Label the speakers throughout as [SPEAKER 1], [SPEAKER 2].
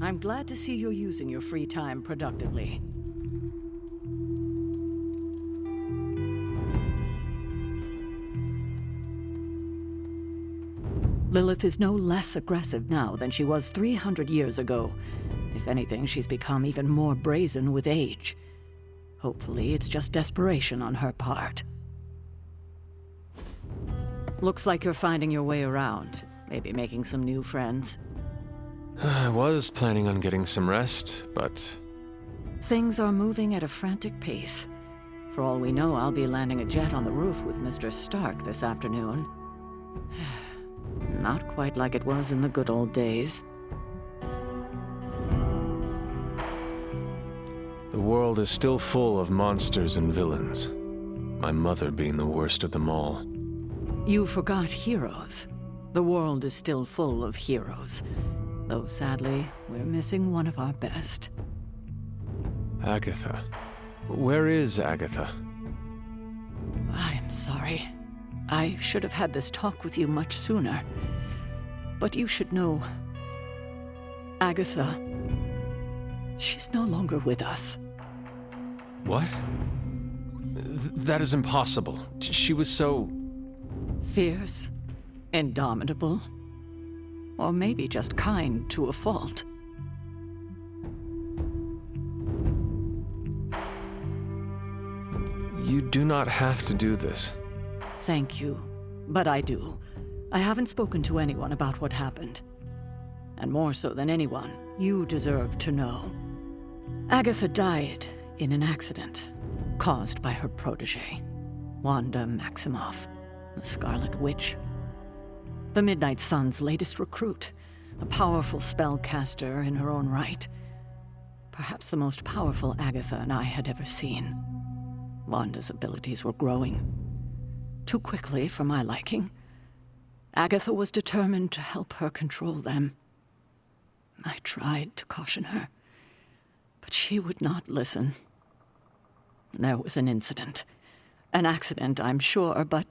[SPEAKER 1] I'm glad to see you're using your free time productively. Lilith is no less aggressive now than she was 300 years ago. If anything, she's become even more brazen with age. Hopefully, it's just desperation on her part. Looks like you're finding your way around. Maybe making some new friends.
[SPEAKER 2] I was planning on getting some rest, but...
[SPEAKER 1] Things are moving at a frantic pace. For all we know, I'll be landing a jet on the roof with Mr. Stark this afternoon. Not quite like it was in the good old days.
[SPEAKER 2] The world is still full of monsters and villains. My mother being the worst of them all.
[SPEAKER 1] You forgot heroes. The world is still full of heroes. Though sadly, we're missing one of our best.
[SPEAKER 2] Agatha. Where is Agatha?
[SPEAKER 1] I'm sorry. I should have had this talk with you much sooner. But you should know... Agatha... She's no longer with us.
[SPEAKER 2] What? That is impossible. She was so...
[SPEAKER 1] Fierce, indomitable, or maybe just kind to a fault.
[SPEAKER 2] You do not have to do this.
[SPEAKER 1] Thank you, but I do. I haven't spoken to anyone about what happened. And more so than anyone, you deserve to know. Agatha died in an accident caused by her protege, Wanda Maximoff, the Scarlet Witch. The Midnight Sun's latest recruit, a powerful spellcaster in her own right. Perhaps the most powerful Agatha and I had ever seen. Wanda's abilities were growing. Too quickly for my liking. Agatha was determined to help her control them. I tried to caution her, but she would not listen. There was an incident. An accident, I'm sure, but...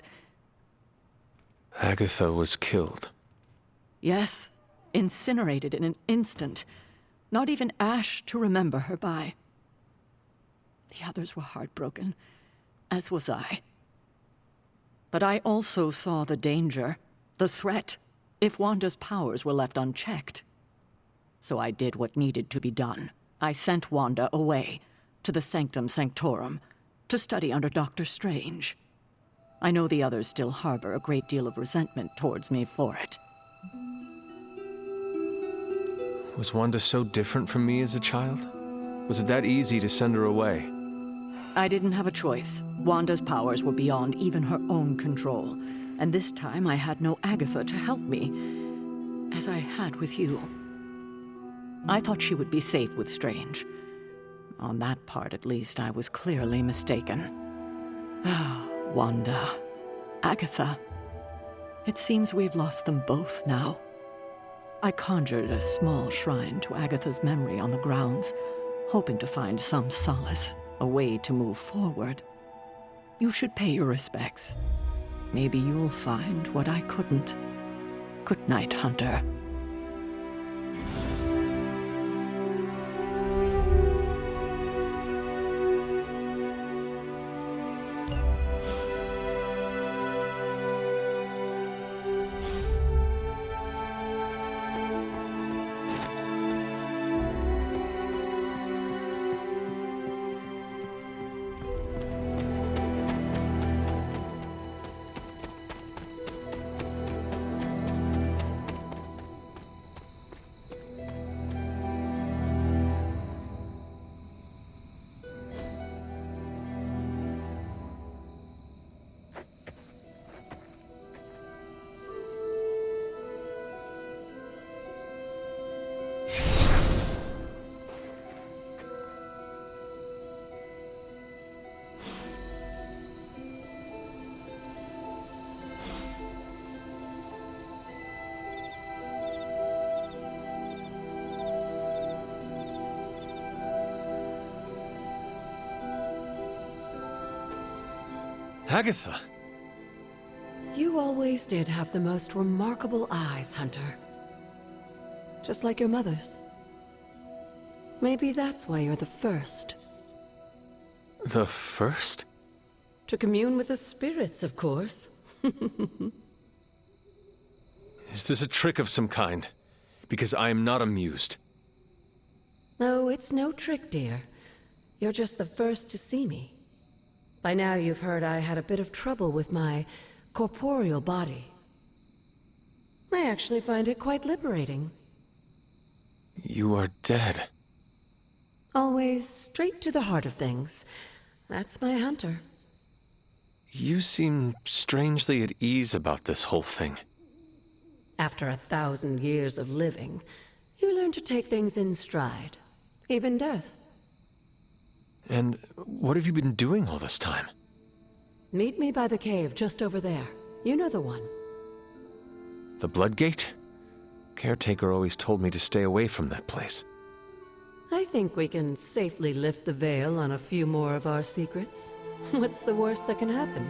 [SPEAKER 2] Agatha was killed.
[SPEAKER 1] Yes, incinerated in an instant. Not even ash to remember her by. The others were heartbroken, as was I. But I also saw the danger, the threat, if Wanda's powers were left unchecked. So I did what needed to be done. I sent Wanda away, to the Sanctum Sanctorum, to study under Dr. Strange. I know the others still harbor a great deal of resentment towards me for it.
[SPEAKER 2] Was Wanda so different from me as a child? Was it that easy to send her away?
[SPEAKER 1] I didn't have a choice. Wanda's powers were beyond even her own control. And this time I had no Agatha to help me, as I had with you. I thought she would be safe with Strange. On that part, at least, I was clearly mistaken. Ah, Wanda. Agatha. It seems we've lost them both now. I conjured a small shrine to Agatha's memory on the grounds, hoping to find some solace, a way to move forward. You should pay your respects. Maybe you'll find what I couldn't. Good night, Hunter.
[SPEAKER 2] Agatha!
[SPEAKER 3] You always did have the most remarkable eyes, Hunter. Just like your mother's. Maybe that's why you're the first.
[SPEAKER 2] The first?
[SPEAKER 3] To commune with the spirits, of course.
[SPEAKER 2] Is this a trick of some kind? Because I am not amused.
[SPEAKER 3] No, it's no trick, dear. You're just the first to see me. By now you've heard I had a bit of trouble with my corporeal body. I actually find it quite liberating.
[SPEAKER 2] You are dead.
[SPEAKER 3] Always straight to the heart of things. That's my hunter.
[SPEAKER 2] You seem strangely at ease about this whole thing.
[SPEAKER 3] After 1,000 years of living, you learn to take things in stride. Even death.
[SPEAKER 2] And what have you been doing all this time?
[SPEAKER 3] Meet me by the cave just over there. You know the one.
[SPEAKER 2] The Bloodgate? Caretaker always told me to stay away from that place.
[SPEAKER 3] I think we can safely lift the veil on a few more of our secrets. What's the worst that can happen?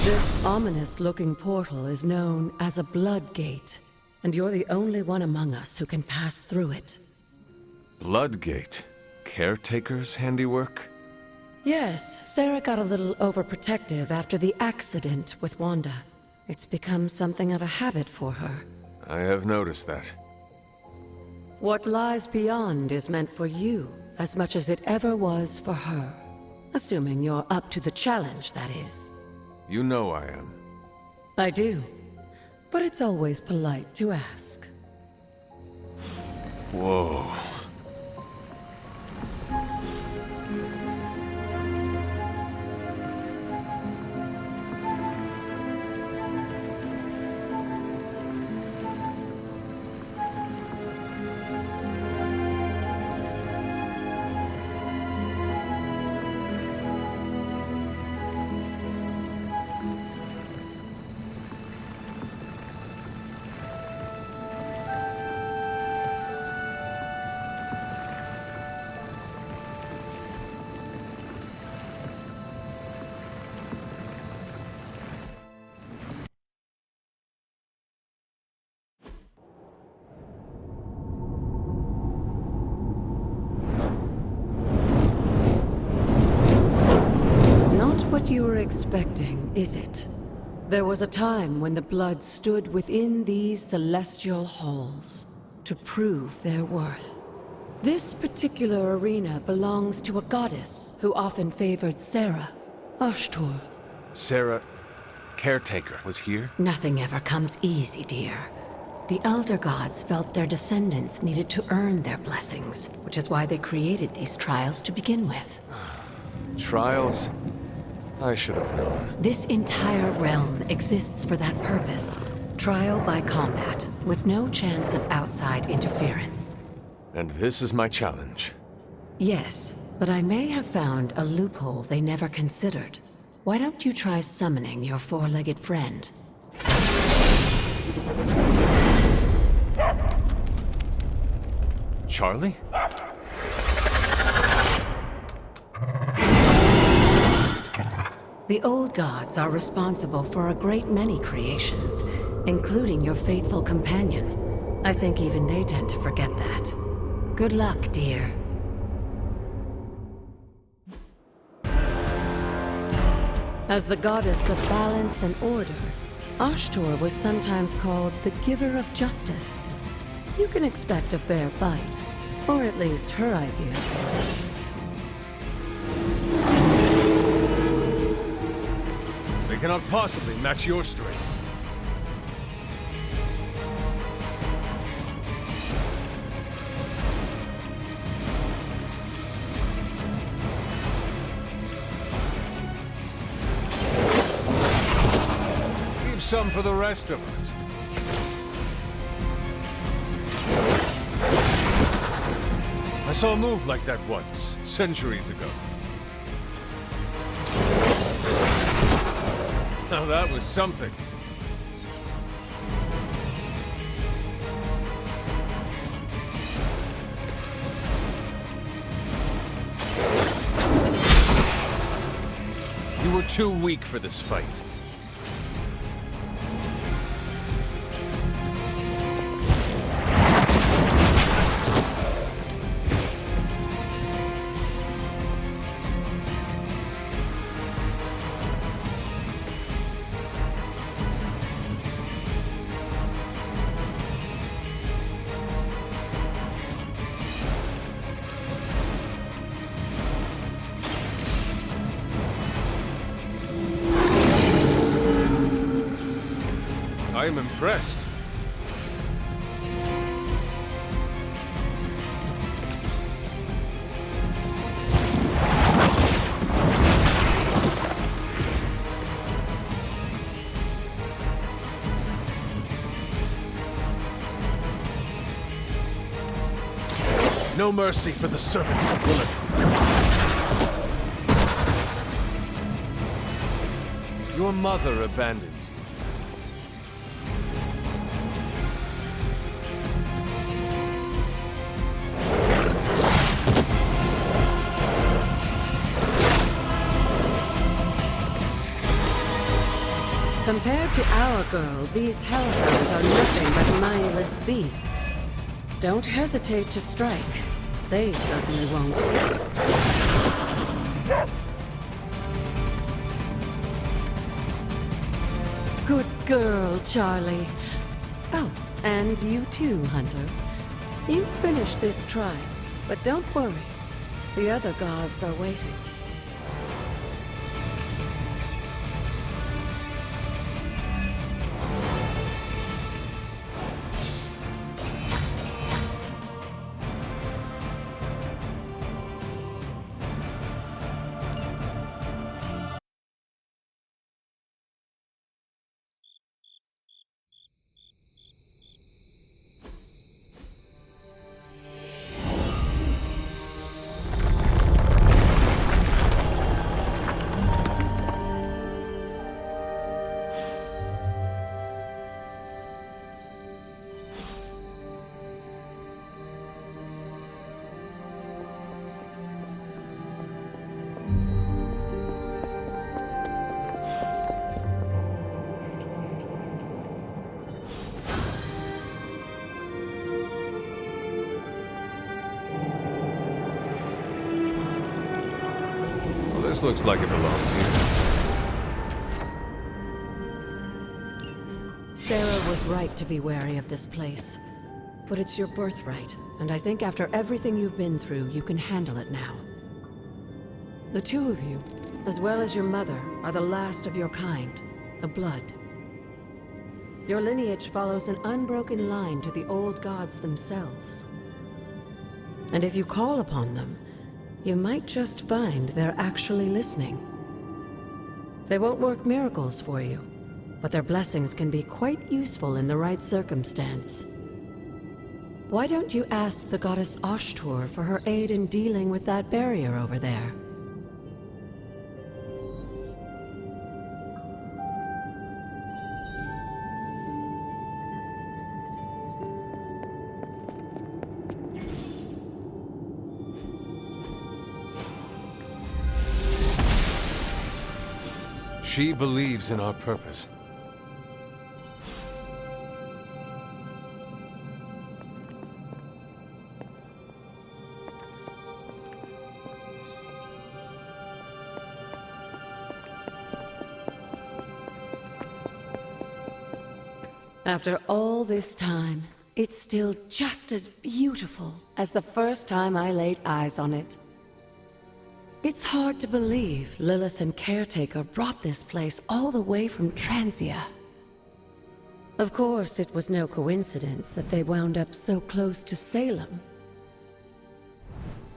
[SPEAKER 3] This ominous-looking portal is known as a Blood Gate, and you're the only one among us who can pass through it.
[SPEAKER 2] Bloodgate? Caretaker's handiwork?
[SPEAKER 3] Yes, Sarah got a little overprotective after the accident with Wanda. It's become something of a habit for her.
[SPEAKER 2] I have noticed that.
[SPEAKER 3] What lies beyond is meant for you as much as it ever was for her. Assuming you're up to the challenge, that is.
[SPEAKER 2] You know I am.
[SPEAKER 3] I do. But it's always polite to ask.
[SPEAKER 2] Whoa.
[SPEAKER 3] What you were expecting, is it? There was a time when the blood stood within these celestial halls to prove their worth. This particular arena belongs to a goddess who often favored Sarah, Ashtur.
[SPEAKER 2] Sarah, Caretaker, was here?
[SPEAKER 3] Nothing ever comes easy, dear. The Elder Gods felt their descendants needed to earn their blessings, which is why they created these trials to begin with.
[SPEAKER 2] Trials? I should have known.
[SPEAKER 3] This entire realm exists for that purpose. Trial by combat, with no chance of outside interference.
[SPEAKER 2] And this is my challenge.
[SPEAKER 3] Yes, but I may have found a loophole they never considered. Why don't you try summoning your four-legged friend?
[SPEAKER 2] Charlie?
[SPEAKER 3] The old gods are responsible for a great many creations, including your faithful companion. I think even they tend to forget that. Good luck, dear. As the goddess of balance and order, Ashtur was sometimes called the giver of justice. You can expect a fair fight, or at least her idea.
[SPEAKER 2] They cannot possibly match your strength. Leave some for the rest of us.
[SPEAKER 4] I saw a move like that once, centuries ago. Now that was something. You were too weak for this fight. I am impressed. No mercy for the servants of Lilith. Your mother abandons you.
[SPEAKER 3] Compared to our girl, these hellhounds are nothing but mindless beasts. Don't hesitate to strike. They certainly won't. Good girl, Charlie. Oh, and you too, Hunter. You finished this trial, but don't worry. The other gods are waiting.
[SPEAKER 2] This looks like it belongs here.
[SPEAKER 3] Sarah was right to be wary of this place. But it's your birthright, and I think after everything you've been through, you can handle it now. The two of you, as well as your mother, are the last of your kind, the Blood. Your lineage follows an unbroken line to the old gods themselves. And if you call upon them, you might just find they're actually listening. They won't work miracles for you, but their blessings can be quite useful in the right circumstance. Why don't you ask the goddess Ashtur for her aid in dealing with that barrier over there?
[SPEAKER 2] She believes in our purpose.
[SPEAKER 3] After all this time, it's still just as beautiful as the first time I laid eyes on it. It's hard to believe Lilith and Caretaker brought this place all the way from Transia. Of course, it was no coincidence that they wound up so close to Salem.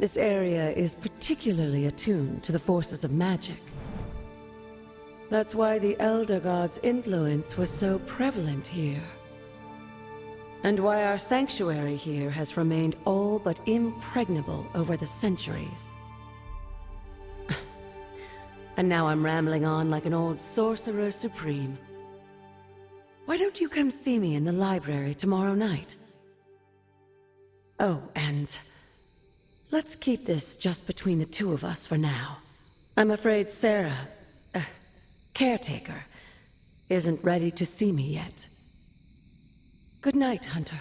[SPEAKER 3] This area is particularly attuned to the forces of magic. That's why the Elder God's influence was so prevalent here. And why our sanctuary here has remained all but impregnable over the centuries. And now I'm rambling on like an old sorcerer supreme. Why don't you come see me in the library tomorrow night? Oh, and let's keep this just between the two of us for now. I'm afraid Sarah, caretaker, isn't ready to see me yet. Good night, Hunter.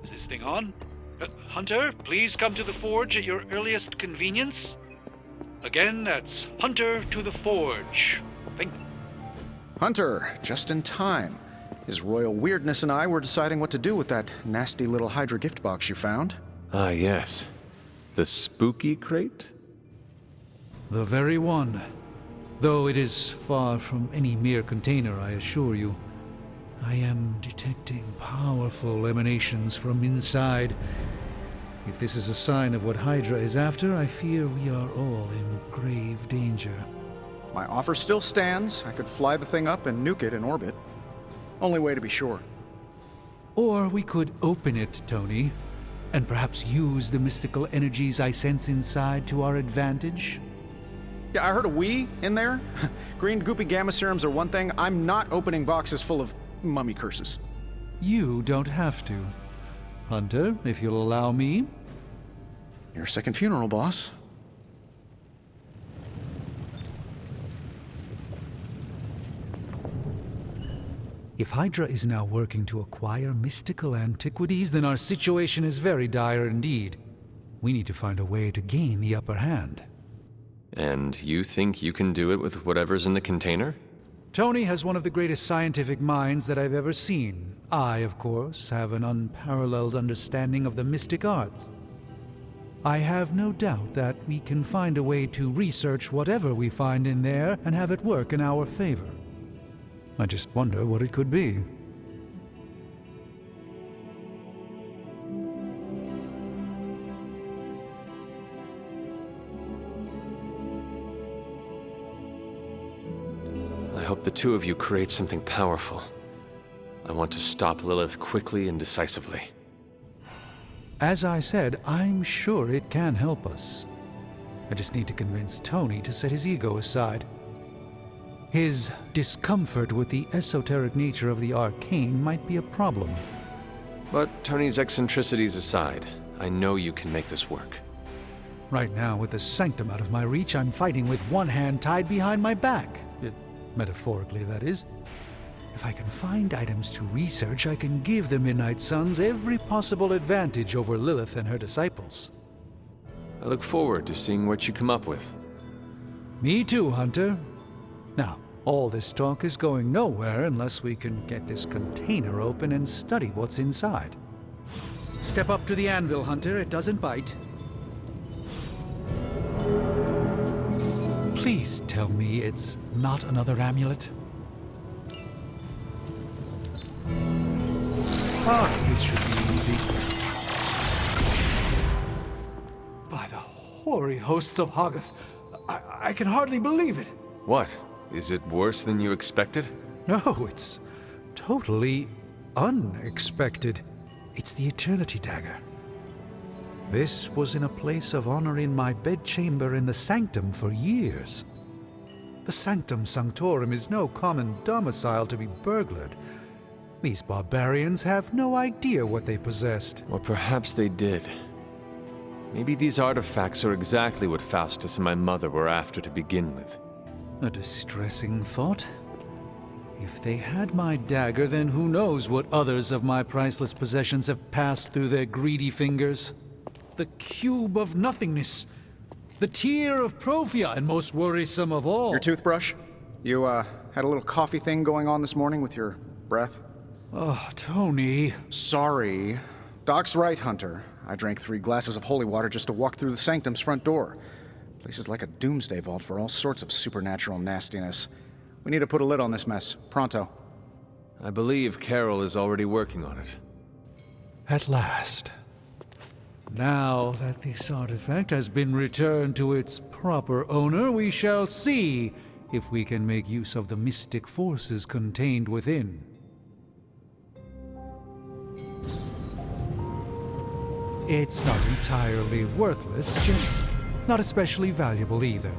[SPEAKER 5] Is this thing on? Hunter, please come to the forge at your earliest convenience. Again, that's Hunter to the forge. Thank you.
[SPEAKER 6] Hunter, just in time. His royal weirdness and I were deciding what to do with that nasty little Hydra gift box you found.
[SPEAKER 2] Ah, yes. The spooky crate?
[SPEAKER 7] The very one. Though it is far from any mere container, I assure you. I am detecting powerful emanations from inside. If this is a sign of what Hydra is after, I fear we are all in grave danger.
[SPEAKER 6] My offer still stands. I could fly the thing up and nuke it in orbit. Only way to be sure.
[SPEAKER 7] Or we could open it, Tony, and perhaps use the mystical energies I sense inside to our advantage.
[SPEAKER 6] Yeah, I heard a we in there. Green goopy gamma serums are one thing. I'm not opening boxes full of mummy curses.
[SPEAKER 7] You don't have to. Hunter, if you'll allow me.
[SPEAKER 6] Your second funeral, boss.
[SPEAKER 7] If Hydra is now working to acquire mystical antiquities, then our situation is very dire indeed. We need to find a way to gain the upper hand.
[SPEAKER 2] And you think you can do it with whatever's in the container?
[SPEAKER 7] Tony has one of the greatest scientific minds that I've ever seen. I, of course, have an unparalleled understanding of the mystic arts. I have no doubt that we can find a way to research whatever we find in there and have it work in our favor. I just wonder what it could be.
[SPEAKER 2] I hope the two of you create something powerful. I want to stop Lilith quickly and decisively.
[SPEAKER 7] As I said, I'm sure it can help us. I just need to convince Tony to set his ego aside. His discomfort with the esoteric nature of the arcane might be a problem.
[SPEAKER 2] But Tony's eccentricities aside, I know you can make this work.
[SPEAKER 7] Right now, with the sanctum out of my reach, I'm fighting with one hand tied behind my back. Metaphorically, that is. If I can find items to research, I can give the Midnight Suns every possible advantage over Lilith and her disciples.
[SPEAKER 2] I look forward to seeing what you come up with.
[SPEAKER 7] Me too, Hunter. Now, all this talk is going nowhere unless we can get this container open and study what's inside. Step up to the anvil, Hunter. It doesn't bite. Please tell me it's not another amulet. This should be easy. By the hoary hosts of Hoggoth, I can hardly believe it.
[SPEAKER 2] What? Is it worse than you expected?
[SPEAKER 7] No, it's totally unexpected. It's the Eternity Dagger. This was in a place of honor in my bedchamber in the Sanctum for years. The Sanctum Sanctorum is no common domicile to be burglared. These barbarians have no idea what they possessed.
[SPEAKER 2] Or perhaps they did. Maybe these artifacts are exactly what Faustus and my mother were after to begin with.
[SPEAKER 7] A distressing thought. If they had my dagger, then who knows what others of my priceless possessions have passed through their greedy fingers. The Cube of Nothingness. The Tear of Profia, and most worrisome of all.
[SPEAKER 6] Your toothbrush? You, had a little coffee thing going on this morning with your breath?
[SPEAKER 7] Oh, Tony.
[SPEAKER 6] Sorry. Doc's right, Hunter. I drank 3 glasses of holy water just to walk through the Sanctum's front door. Place is like a doomsday vault for all sorts of supernatural nastiness. We need to put a lid on this mess. Pronto.
[SPEAKER 2] I believe Carol is already working on it.
[SPEAKER 7] At last. Now that this artifact has been returned to its proper owner, we shall see if we can make use of the mystic forces contained within. It's not entirely worthless, just not especially valuable either.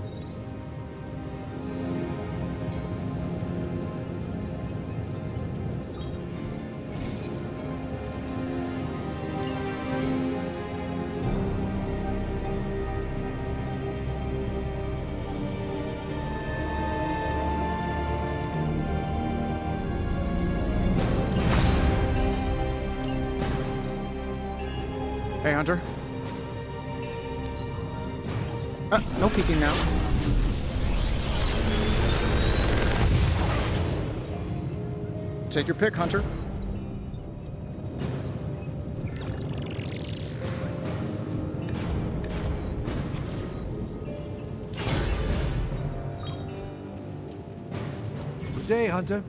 [SPEAKER 6] Hey, Hunter. No peeking now. Take your pick, Hunter.
[SPEAKER 7] Good day, Hunter.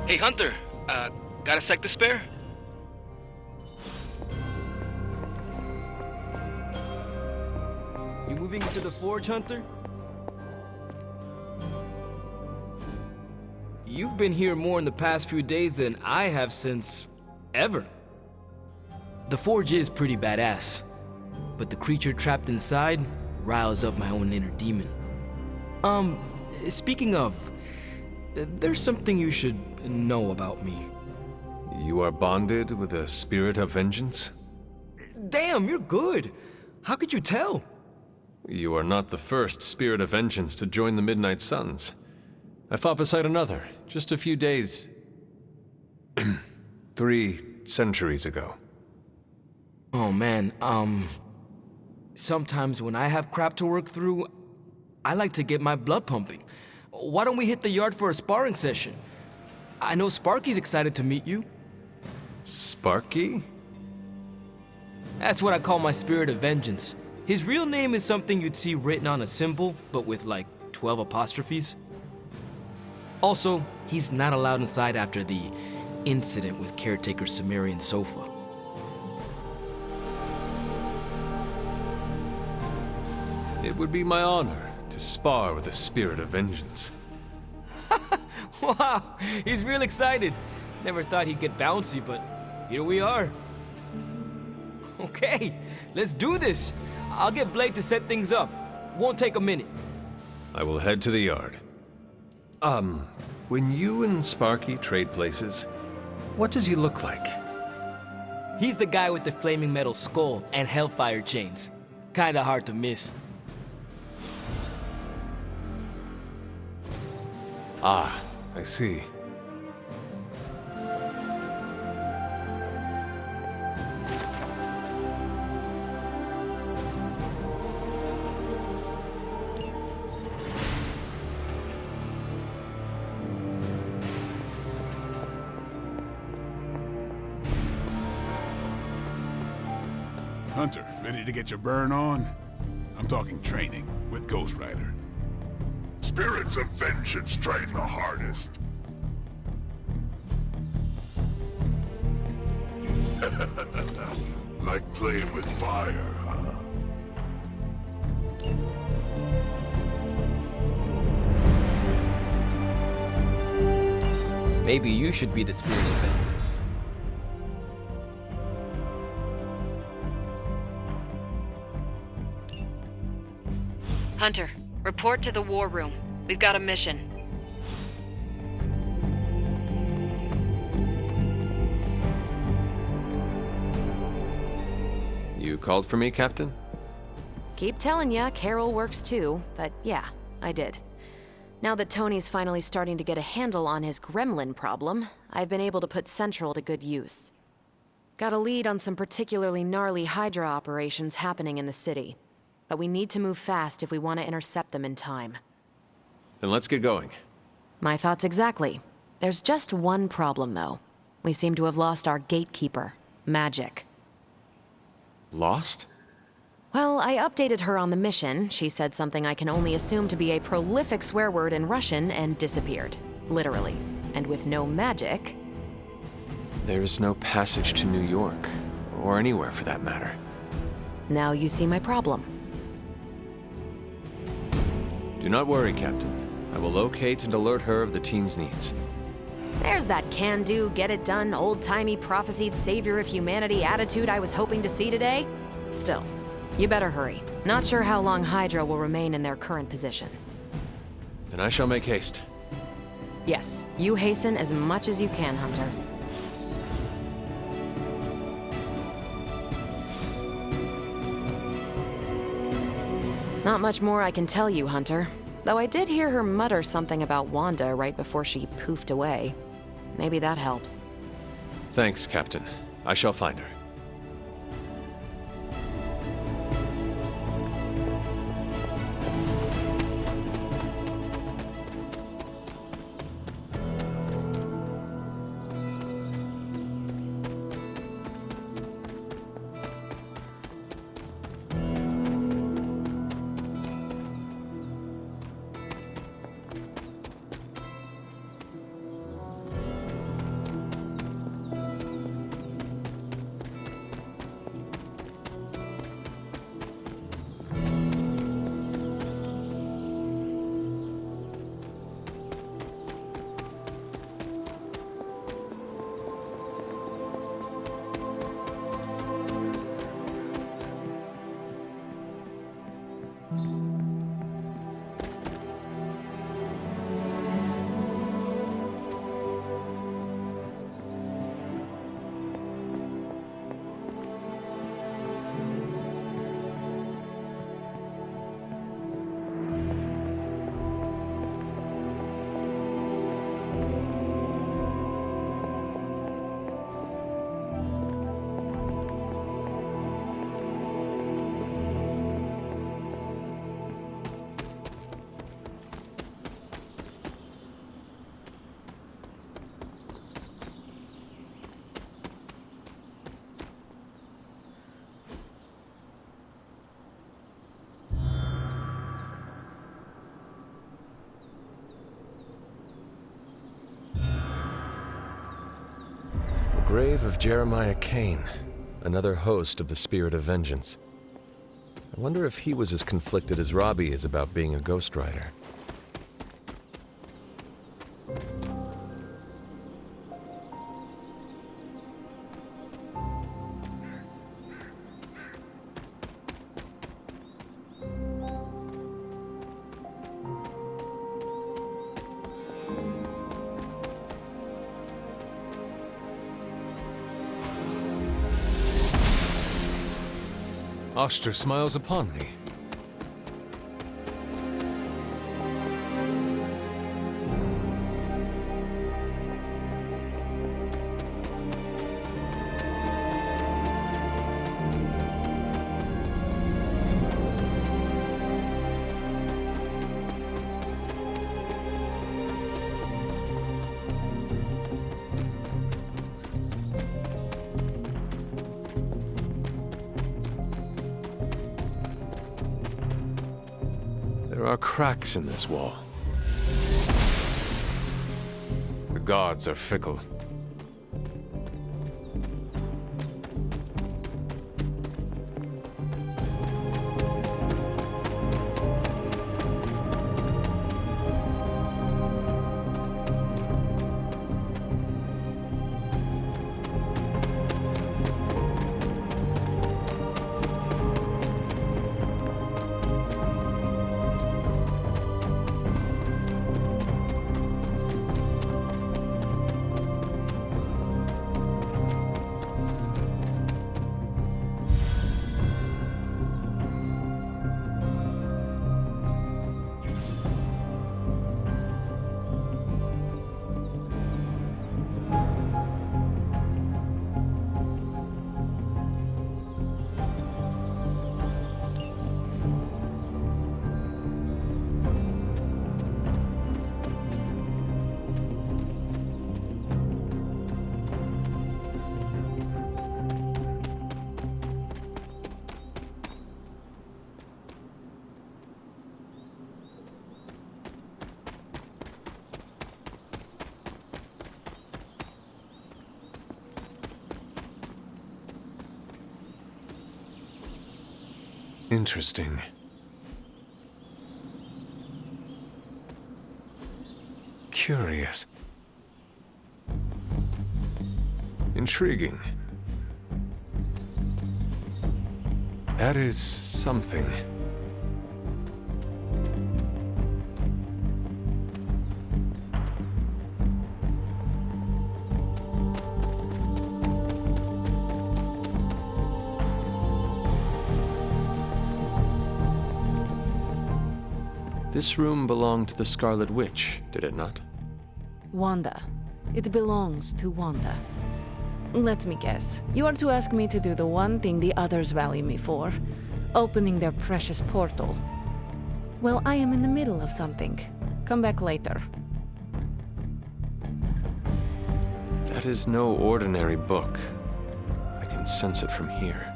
[SPEAKER 8] Hey, Hunter, got a sec to spare?
[SPEAKER 9] You moving into the forge, Hunter? You've been here more in the past few days than I have since ever. The forge is pretty badass, but the creature trapped inside riles up my own inner demon. Speaking of, there's something you should know about me.
[SPEAKER 2] You are bonded with a spirit of vengeance?
[SPEAKER 9] Damn, you're good. How could you tell?
[SPEAKER 2] You are not the first spirit of vengeance to join the Midnight Suns. I fought beside another, just a few days... 3 centuries ago.
[SPEAKER 9] Oh man, sometimes when I have crap to work through, I like to get my blood pumping. Why don't we hit the yard for a sparring session? I know Sparky's excited to meet you.
[SPEAKER 2] Sparky?
[SPEAKER 9] That's what I call my spirit of vengeance. His real name is something you'd see written on a symbol, but with like 12 apostrophes. Also, he's not allowed inside after the incident with caretaker Sumerian Sofa.
[SPEAKER 2] It would be my honor to spar with a spirit of vengeance.
[SPEAKER 9] Wow, he's real excited. Never thought he'd get bouncy, but here we are. Okay, let's do this. I'll get Blake to set things up. Won't take a minute.
[SPEAKER 2] I will head to the yard. When you and Sparky trade places, what does he look like?
[SPEAKER 9] He's the guy with the flaming metal skull and hellfire chains. Kinda hard to miss.
[SPEAKER 2] Ah, I see.
[SPEAKER 10] Hunter, ready to get your burn on? I'm talking training with Ghost Rider.
[SPEAKER 11] Spirits of vengeance train the hardest. Like playing with fire, huh?
[SPEAKER 9] Maybe you should be the spirit of vengeance.
[SPEAKER 12] Hunter, report to the war room. We've got a mission.
[SPEAKER 2] You called for me, Captain?
[SPEAKER 12] Keep telling ya, Carol works too, but yeah, I did. Now that Tony's finally starting to get a handle on his gremlin problem, I've been able to put Central to good use. Got a lead on some particularly gnarly Hydra operations happening in the city. But we need to move fast if we want to intercept them in time.
[SPEAKER 2] Then let's get going.
[SPEAKER 12] My thoughts exactly. There's just one problem, though. We seem to have lost our gatekeeper, Magic.
[SPEAKER 2] Lost?
[SPEAKER 12] Well, I updated her on the mission. She said something I can only assume to be a prolific swear word in Russian and disappeared. Literally. And with no magic...
[SPEAKER 2] There is no passage to New York, or anywhere for that matter.
[SPEAKER 12] Now you see my problem.
[SPEAKER 2] Do not worry, Captain. I will locate and alert her of the team's needs.
[SPEAKER 12] There's that can-do, get-it-done, old-timey prophesied savior of humanity attitude I was hoping to see today. Still, you better hurry. Not sure how long Hydra will remain in their current position.
[SPEAKER 2] Then I shall make haste.
[SPEAKER 12] Yes, you hasten as much as you can, Hunter. Not much more I can tell you, Hunter. Though I did hear her mutter something about Wanda right before she poofed away. Maybe that helps.
[SPEAKER 2] Thanks, Captain. I shall find her. Grave of Jeremiah Kane, another host of the Spirit of Vengeance. I wonder if he was as conflicted as Robbie is about being a Ghost Rider. Oster smiles upon me. are cracks in this wall. The gods are fickle. Interesting. Curious. Intriguing. That is something. This room belonged to the Scarlet Witch, did it not?
[SPEAKER 13] Wanda. It belongs to Wanda. Let me guess. You are to ask me to do the one thing the others value me for. Opening their precious portal. Well, I am in the middle of something. Come back later.
[SPEAKER 2] That is no ordinary book. I can sense it from here.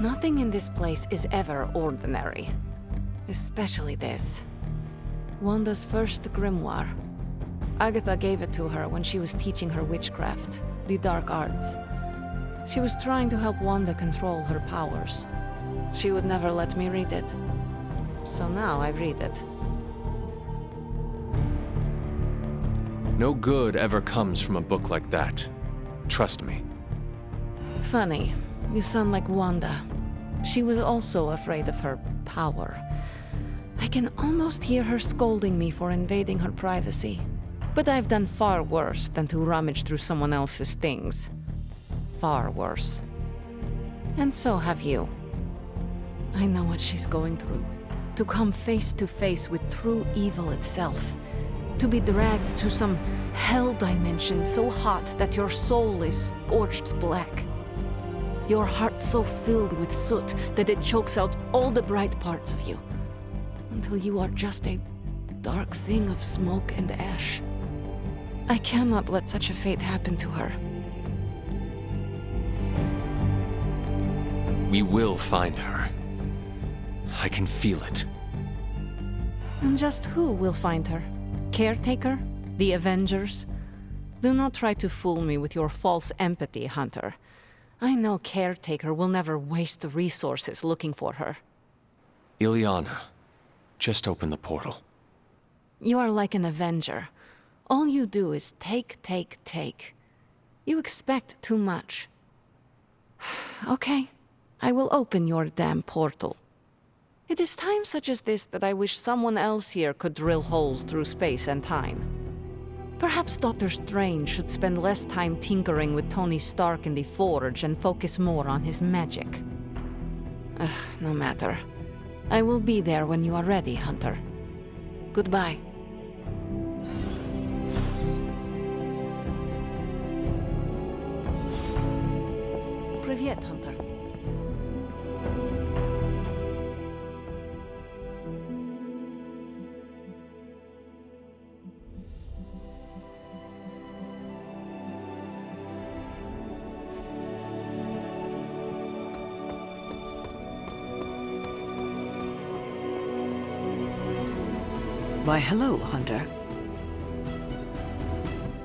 [SPEAKER 13] Nothing in this place is ever ordinary. Especially this. Wanda's first grimoire. Agatha gave it to her when she was teaching her witchcraft, the dark arts. She was trying to help Wanda control her powers. She would never let me read it. So now I read it.
[SPEAKER 2] No good ever comes from a book like that. Trust me.
[SPEAKER 13] Funny. You sound like Wanda. She was also afraid of her power. I can almost hear her scolding me for invading her privacy. But I've done far worse than to rummage through someone else's things. Far worse. And so have you. I know what she's going through. To come face to face with true evil itself. To be dragged to some hell dimension so hot that your soul is scorched black. Your heart so filled with soot that it chokes out all the bright parts of you. Until you are just a dark thing of smoke and ash. I cannot let such a fate happen to her.
[SPEAKER 2] We will find her. I can feel it.
[SPEAKER 13] And just who will find her? Caretaker? The Avengers? Do not try to fool me with your false empathy, Hunter. I know Caretaker will never waste resources looking for her.
[SPEAKER 2] Illyana, just open the portal.
[SPEAKER 13] You are like an Avenger. All you do is take, take, take. You expect too much. Okay, I will open your damn portal. It is times such as this that I wish someone else here could drill holes through space and time. Perhaps Doctor Strange should spend less time tinkering with Tony Stark in the Forge and focus more on his magic. No matter. I will be there when you are ready, Hunter. Goodbye. Привет, Hunter.
[SPEAKER 1] Why, hello, Hunter.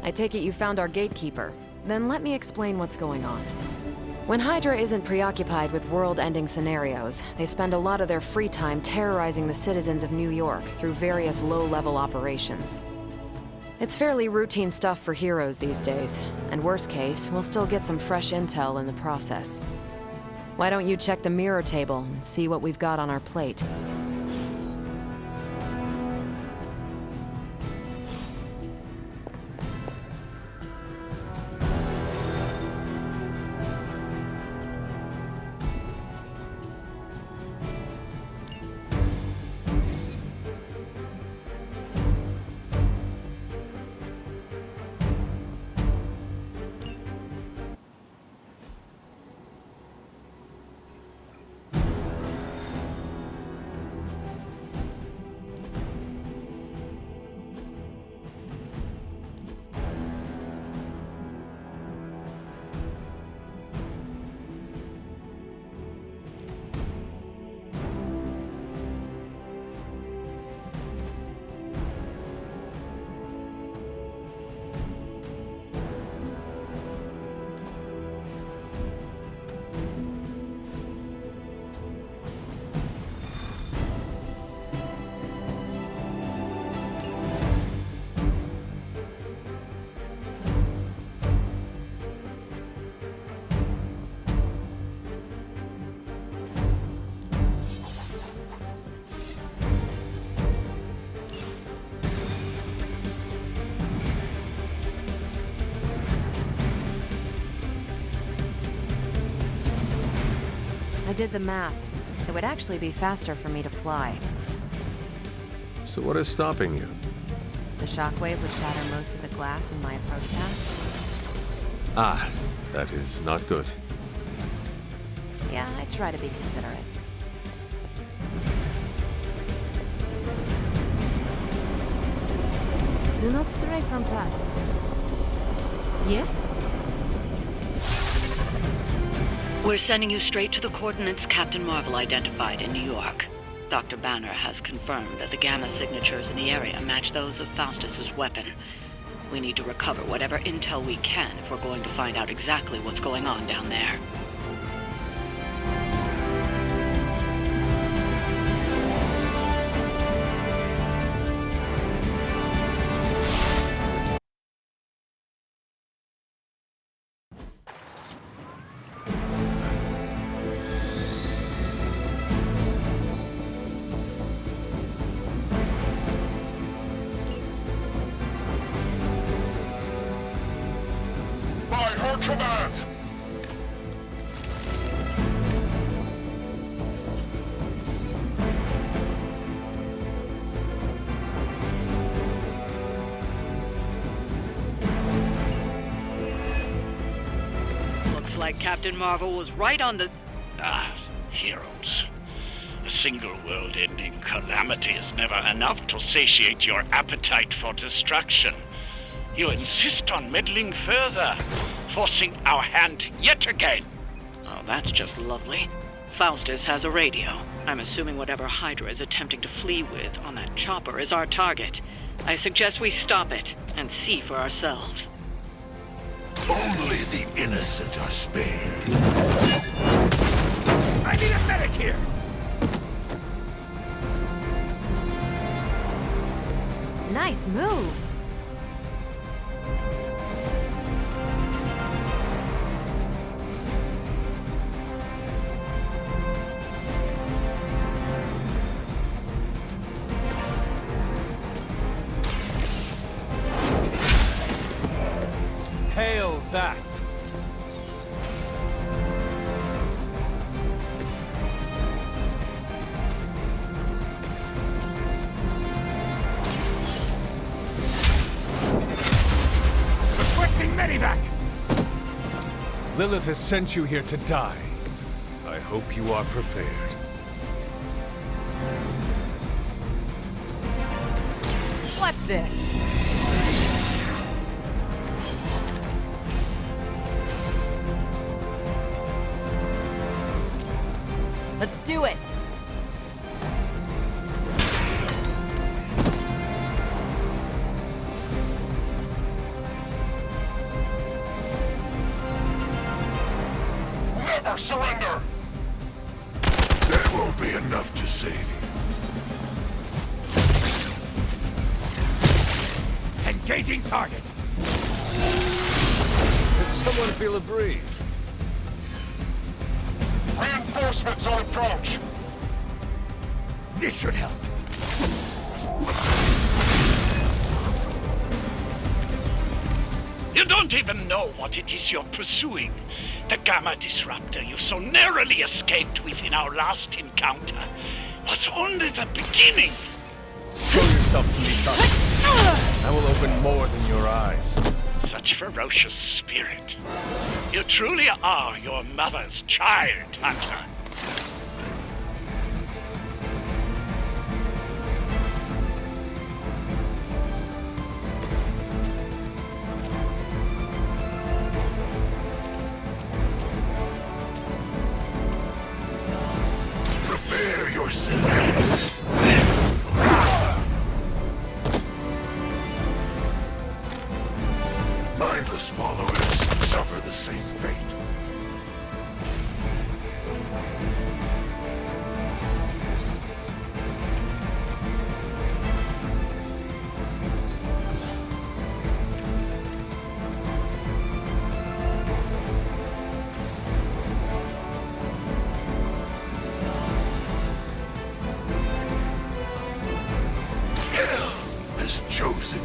[SPEAKER 12] I take it you found our gatekeeper. Then let me explain what's going on. When Hydra isn't preoccupied with world-ending scenarios, they spend a lot of their free time terrorizing the citizens of New York through various low-level operations. It's fairly routine stuff for heroes these days, and worst case, we'll still get some fresh intel in the process. Why don't you check the mirror table and see what we've got on our plate? I did the math. It would actually be faster for me to fly.
[SPEAKER 2] So what is stopping you?
[SPEAKER 12] The shockwave would shatter most of the glass in my approach path.
[SPEAKER 2] Ah, that is not good.
[SPEAKER 12] Yeah, I try to be considerate.
[SPEAKER 13] Do not stray from path. Yes?
[SPEAKER 1] We're sending you straight to the coordinates Captain Marvel identified in New York. Dr. Banner has confirmed that the gamma signatures in the area match those of Faustus's weapon. We need to recover whatever intel we can if we're going to find out exactly what's going on down there.
[SPEAKER 11] By her command!
[SPEAKER 1] Looks like Captain Marvel was right on the...
[SPEAKER 14] Heroes. A single world-ending calamity is never enough to satiate your appetite for destruction. You insist on meddling further, forcing our hand yet again.
[SPEAKER 1] Oh, that's just lovely. Faustus has a radio. I'm assuming whatever Hydra is attempting to flee with on that chopper is our target. I suggest we stop it and see for ourselves.
[SPEAKER 11] Only the innocent are spared.
[SPEAKER 4] I need a medic here!
[SPEAKER 12] Nice move!
[SPEAKER 4] Hail that! Requesting medevac! Lilith has sent you here to die. I hope you are prepared.
[SPEAKER 12] What's this? Let's do it!
[SPEAKER 11] or surrender! That won't be enough to save you.
[SPEAKER 4] Engaging target!
[SPEAKER 2] Did someone feel a breeze?
[SPEAKER 11] Reinforcements on approach!
[SPEAKER 4] This should help.
[SPEAKER 14] You don't even know what it is you're pursuing. The Gamma Disruptor you so narrowly escaped with in our last encounter was only the beginning.
[SPEAKER 2] Show yourself to me, son. I will open more than your eyes.
[SPEAKER 14] Such ferocious spirit. You truly are your mother's child, Hunter.
[SPEAKER 11] Prepare yourself. Mindless followers suffer the same fate. Hell has chosen you.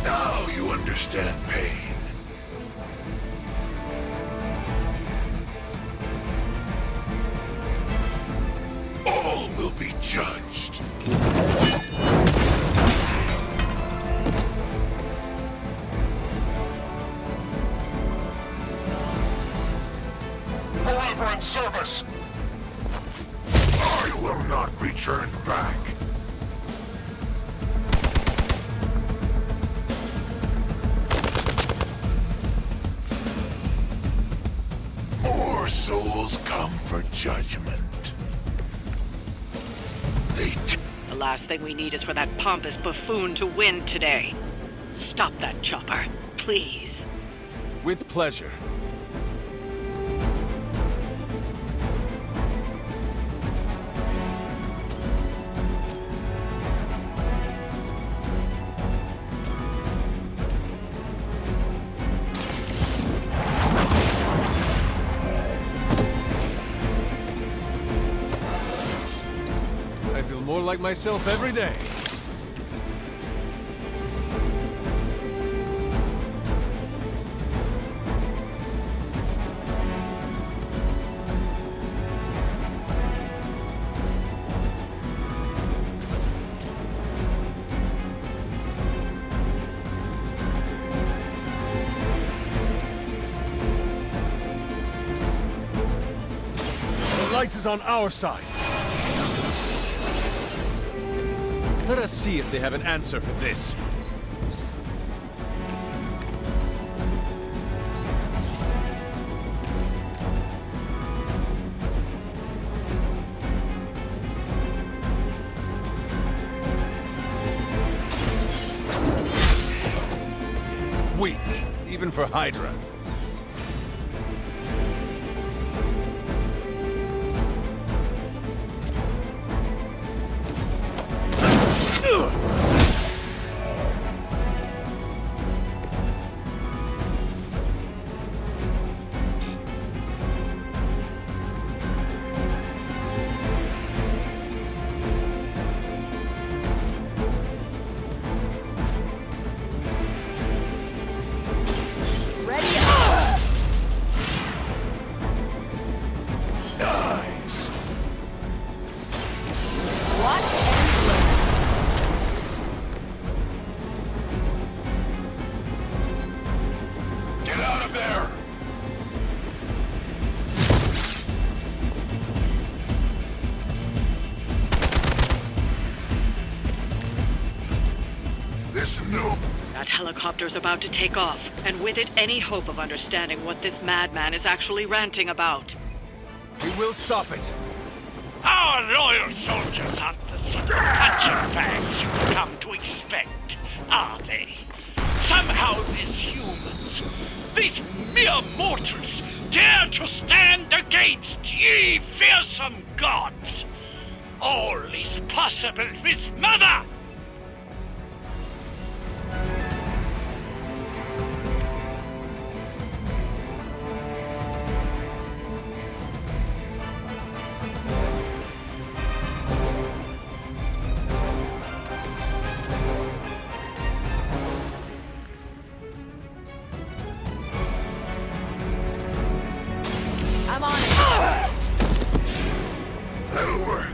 [SPEAKER 11] Now you understand pain. All will be judged. Forever in service. I will not return back. More souls come for judgment.
[SPEAKER 15] The last thing we need is for that pompous buffoon to win today. Stop that chopper, please.
[SPEAKER 2] With pleasure. I feel more like myself every day.
[SPEAKER 4] The light is on our side.
[SPEAKER 2] Let us see if they have an answer for this. Weak, even for Hydra.
[SPEAKER 15] That helicopter's about to take off, and with it, any hope of understanding what this madman is actually ranting about.
[SPEAKER 4] We will stop it.
[SPEAKER 14] Our loyal soldiers aren't the sort of punching bags you've come to expect, are they? Some Somehow these humans, these mere mortals, dare to stand against ye fearsome gods. All is possible with Mother!
[SPEAKER 12] I'm on it.
[SPEAKER 11] That'll work.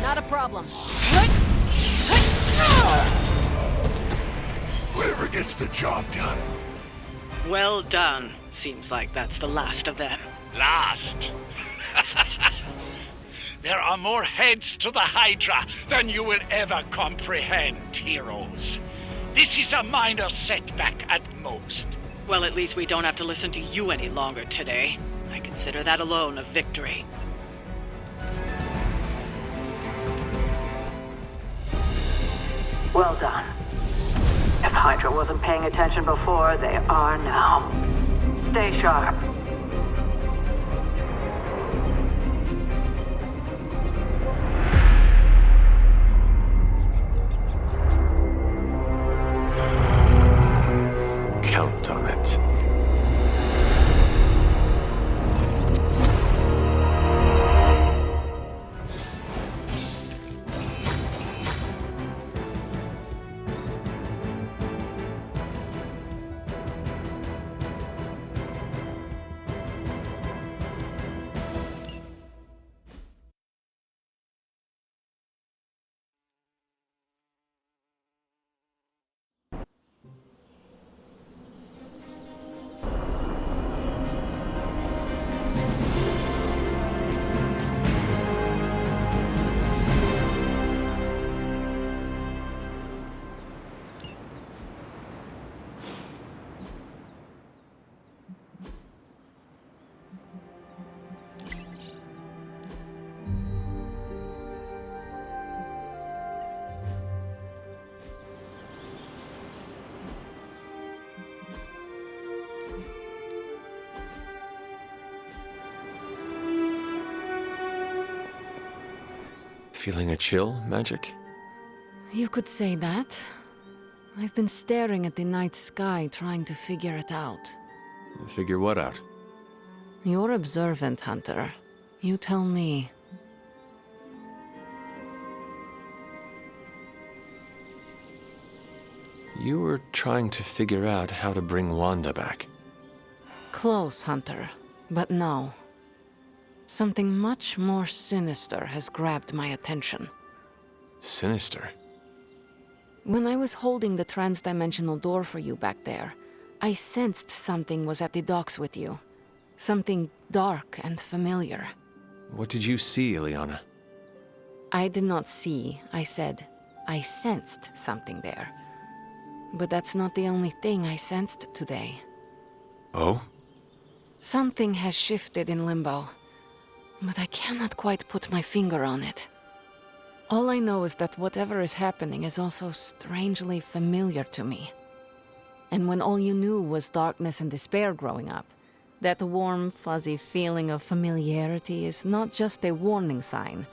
[SPEAKER 12] Not a problem.
[SPEAKER 11] Whoever gets the job done.
[SPEAKER 15] Well done. Seems like that's the last of them.
[SPEAKER 14] Last? There are more heads to the Hydra than you will ever comprehend, heroes. This is a minor setback at most.
[SPEAKER 15] Well, at least we don't have to listen to you any longer today. I consider that alone a victory. Well done. If Hydra wasn't paying attention before, they are now. Stay sharp.
[SPEAKER 2] Count on it. Feeling a chill, Magic?
[SPEAKER 13] You could say that. I've been staring at the night sky trying to figure it out.
[SPEAKER 2] Figure what out?
[SPEAKER 13] You're observant, Hunter. You tell me.
[SPEAKER 2] You were trying to figure out how to bring Wanda back.
[SPEAKER 13] Close, Hunter. But no. Something much more sinister has grabbed my attention.
[SPEAKER 2] Sinister?
[SPEAKER 13] When I was holding the transdimensional door for you back there, I sensed something was at the docks with you. Something dark and familiar.
[SPEAKER 2] What did you see, Illyana?
[SPEAKER 13] I did not see, I said. I sensed something there. But that's not the only thing I sensed today.
[SPEAKER 2] Oh?
[SPEAKER 13] Something has shifted in Limbo, but I cannot quite put my finger on it. All I know is that whatever is happening is also strangely familiar to me. And when all you knew was darkness and despair growing up, that warm, fuzzy feeling of familiarity is not just a warning sign,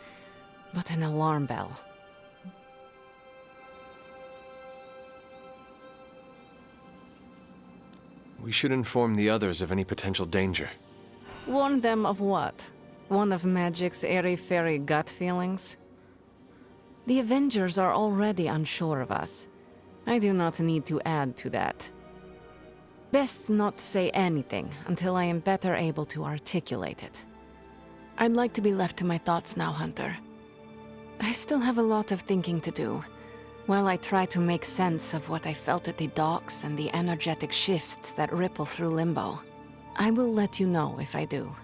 [SPEAKER 13] but an alarm bell.
[SPEAKER 2] We should inform the others of any potential danger.
[SPEAKER 13] Warn them of what? One of Magic's airy-fairy gut feelings? The Avengers are already unsure of us. I do not need to add to that. Best not say anything until I am better able to articulate it. I'd like to be left to my thoughts now, Hunter. I still have a lot of thinking to do, while I try to make sense of what I felt at the docks and the energetic shifts that ripple through Limbo. I will let you know if I do.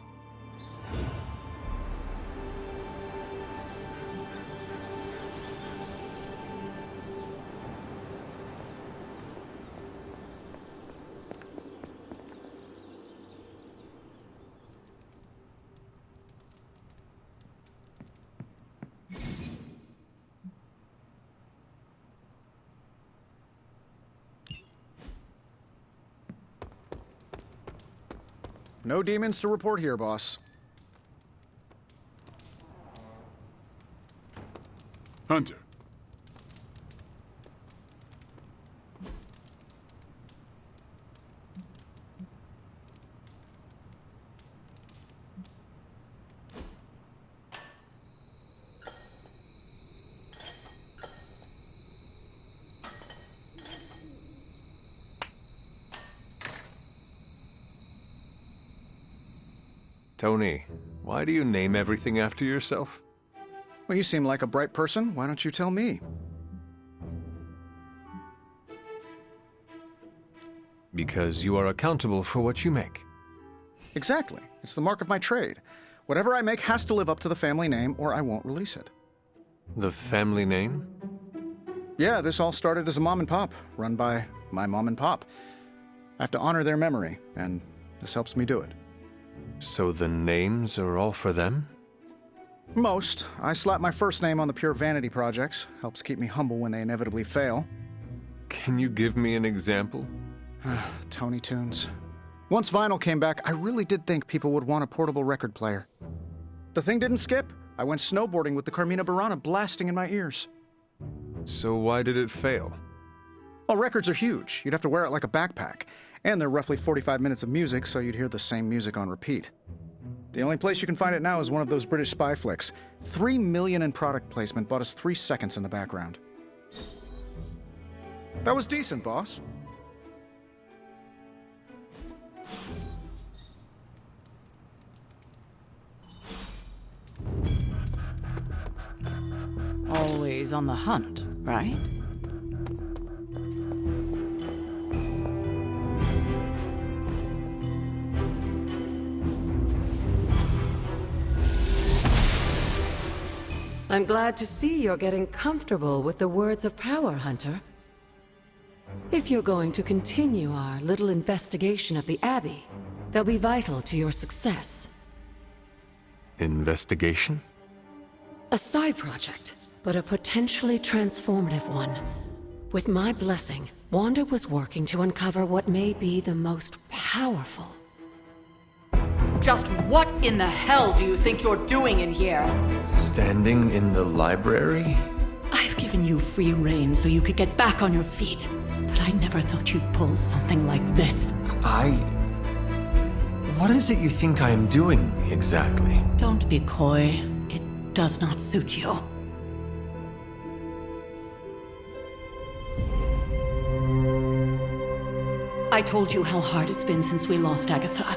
[SPEAKER 6] No demons to report here, boss.
[SPEAKER 10] Hunter.
[SPEAKER 2] Tony, why do you name everything after yourself?
[SPEAKER 6] Well, you seem like a bright person. Why don't you tell me?
[SPEAKER 2] Because you are accountable for what you make.
[SPEAKER 6] Exactly. It's the mark of my trade. Whatever I make has to live up to the family name, or I won't release it.
[SPEAKER 2] The family name?
[SPEAKER 6] Yeah, this all started as a mom and pop, run by my mom and pop. I have to honor their memory, and this helps me do it.
[SPEAKER 2] So the names are all for them?
[SPEAKER 6] Most. I slap my first name on the pure vanity projects. Helps keep me humble when they inevitably fail.
[SPEAKER 2] Can you give me an example?
[SPEAKER 6] Tony Tunes. Once vinyl came back, I really did think people would want a portable record player. The thing didn't skip. I went snowboarding with the Carmina Burana blasting in my ears.
[SPEAKER 2] So why did it fail?
[SPEAKER 6] Well, records are huge. You'd have to wear it like a backpack. And they're roughly 45 minutes of music, so you'd hear the same music on repeat. The only place you can find it now is one of those British spy flicks. $3 million in product placement bought us 3 seconds in the background. That was decent, boss.
[SPEAKER 1] Always on the hunt, right?
[SPEAKER 3] I'm glad to see you're getting comfortable with the words of power, Hunter. If you're going to continue our little investigation of the Abbey, they'll be vital to your success.
[SPEAKER 2] Investigation?
[SPEAKER 3] A side project, but a potentially transformative one. With my blessing, Wanda was working to uncover what may be the most powerful.
[SPEAKER 1] Just what in the hell do you think you're doing in here?
[SPEAKER 2] Standing in the library?
[SPEAKER 1] I've given you free rein so you could get back on your feet, but I never thought you'd pull something like this.
[SPEAKER 2] What is it you think I am doing, exactly?
[SPEAKER 1] Don't be coy. It does not suit you. I told you how hard it's been since we lost Agatha.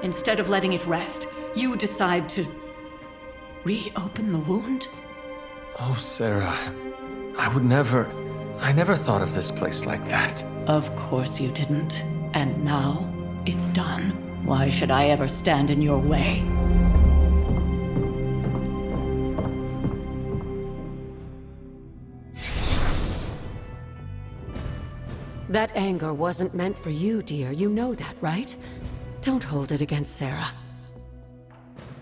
[SPEAKER 1] Instead of letting it rest, you decide to reopen the wound?
[SPEAKER 2] Oh, Sarah. I never thought of this place like that.
[SPEAKER 1] Of course you didn't. And now, it's done. Why should I ever stand in your way?
[SPEAKER 3] That anger wasn't meant for you, dear. You know that, right? Don't hold it against Sarah.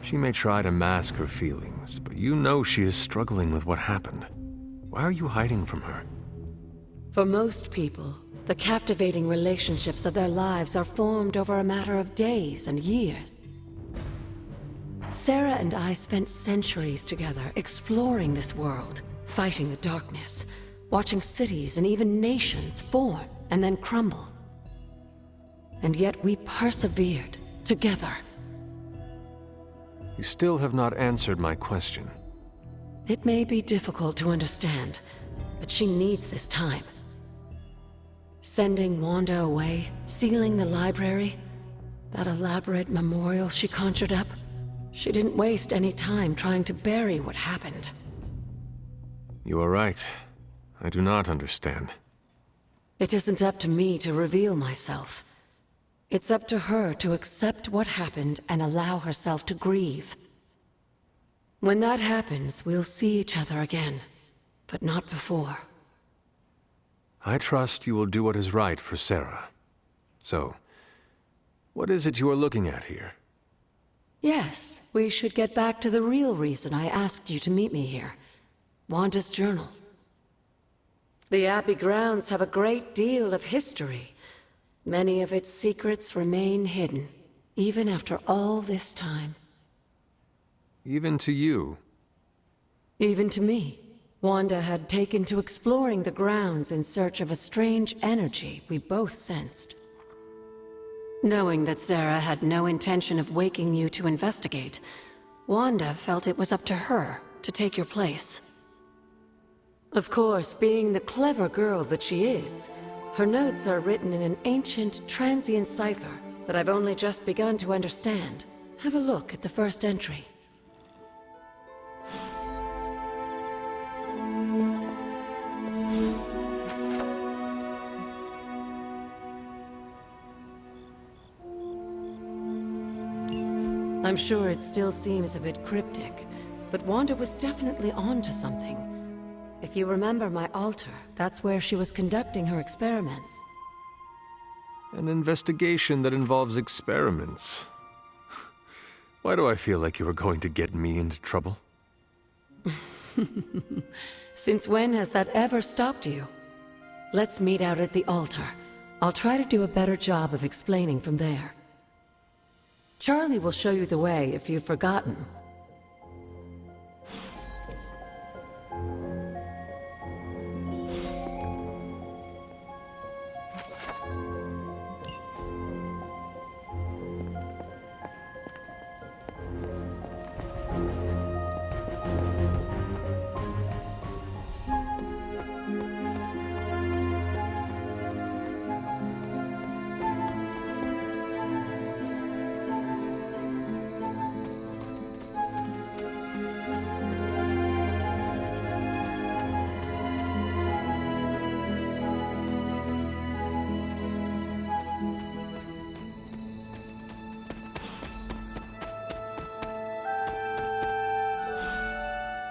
[SPEAKER 2] She may try to mask her feelings, but you know she is struggling with what happened. Why are you hiding from her?
[SPEAKER 3] For most people, the captivating relationships of their lives are formed over a matter of days and years. Sarah and I spent centuries together exploring this world, fighting the darkness, watching cities and even nations form and then crumble. And yet we persevered, together.
[SPEAKER 2] You still have not answered my question.
[SPEAKER 3] It may be difficult to understand, but she needs this time. Sending Wanda away, sealing the library, that elaborate memorial she conjured up, she didn't waste any time trying to bury what happened.
[SPEAKER 2] You are right. I do not understand.
[SPEAKER 3] It isn't up to me to reveal myself. It's up to her to accept what happened and allow herself to grieve. When that happens, we'll see each other again, but not before.
[SPEAKER 2] I trust you will do what is right for Sarah. So, what is it you are looking at here?
[SPEAKER 3] Yes, we should get back to the real reason I asked you to meet me here. Wanda's journal. The Abbey grounds have a great deal of history. Many of its secrets remain hidden. even after all this time.
[SPEAKER 2] Even to you.
[SPEAKER 3] Even to me. Wanda had taken to exploring the grounds in search of a strange energy we both sensed. Knowing that Sarah had no intention of waking you to investigate, Wanda felt it was up to her to take your place. Of course, being the clever girl that she is, her notes are written in an ancient, transient cipher that I've only just begun to understand. Have a look at the first entry. I'm sure it still seems a bit cryptic, but Wanda was definitely onto something. If you remember my altar, that's where she was conducting her experiments.
[SPEAKER 2] An investigation that involves experiments. Why do I feel like you were going to get me into trouble?
[SPEAKER 3] Since when has that ever stopped you? Let's meet out at the altar. I'll try to do a better job of explaining from there. Charlie will show you the way if you've forgotten.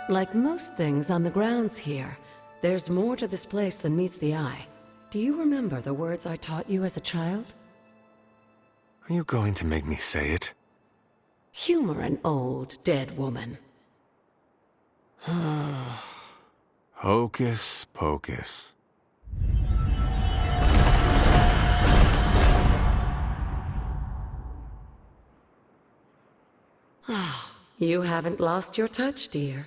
[SPEAKER 3] Like most things on the grounds here, there's more to this place than meets the eye. Do you remember the words I taught you as a child?
[SPEAKER 2] Are you going to make me say it?
[SPEAKER 3] Humor an old, dead woman.
[SPEAKER 2] Hocus pocus.
[SPEAKER 3] You haven't lost your touch, dear.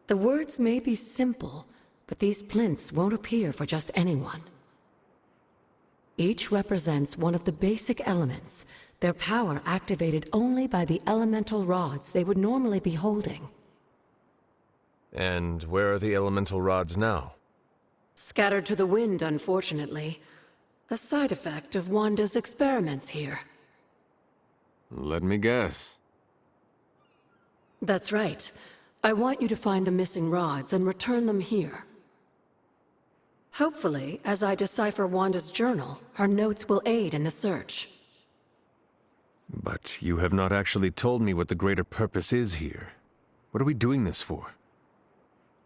[SPEAKER 3] The words may be simple, but these plinths won't appear for just anyone. Each represents one of the basic elements, their power activated only by the elemental rods they would normally be holding.
[SPEAKER 2] And where are the elemental rods now?
[SPEAKER 3] Scattered to the wind, unfortunately. A side effect of Wanda's experiments here.
[SPEAKER 2] Let me guess.
[SPEAKER 3] That's right. I want you to find the missing rods and return them here. Hopefully, as I decipher Wanda's journal, her notes will aid in the search.
[SPEAKER 2] But you have not actually told me what the greater purpose is here. What are we doing this for?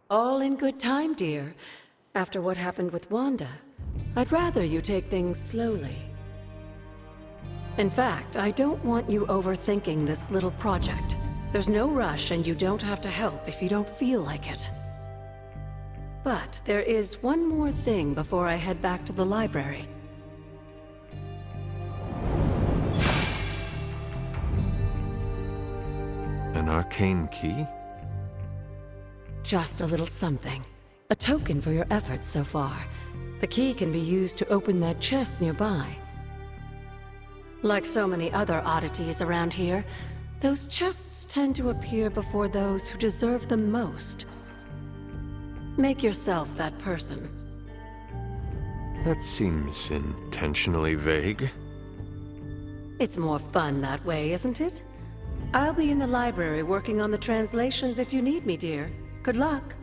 [SPEAKER 3] All in good time, dear. After what happened with Wanda, I'd rather you take things slowly. In fact, I don't want you overthinking this little project. There's no rush, and you don't have to help if you don't feel like it. But there is one more thing before I head back to the library.
[SPEAKER 2] An arcane key?
[SPEAKER 3] Just a little something. A token for your efforts so far. The key can be used to open that chest nearby. Like so many other oddities around here, those chests tend to appear before those who deserve them most. Make yourself that person.
[SPEAKER 2] That seems intentionally vague.
[SPEAKER 3] It's more fun that way, isn't it? I'll be in the library working on the translations if you need me, dear. Good luck.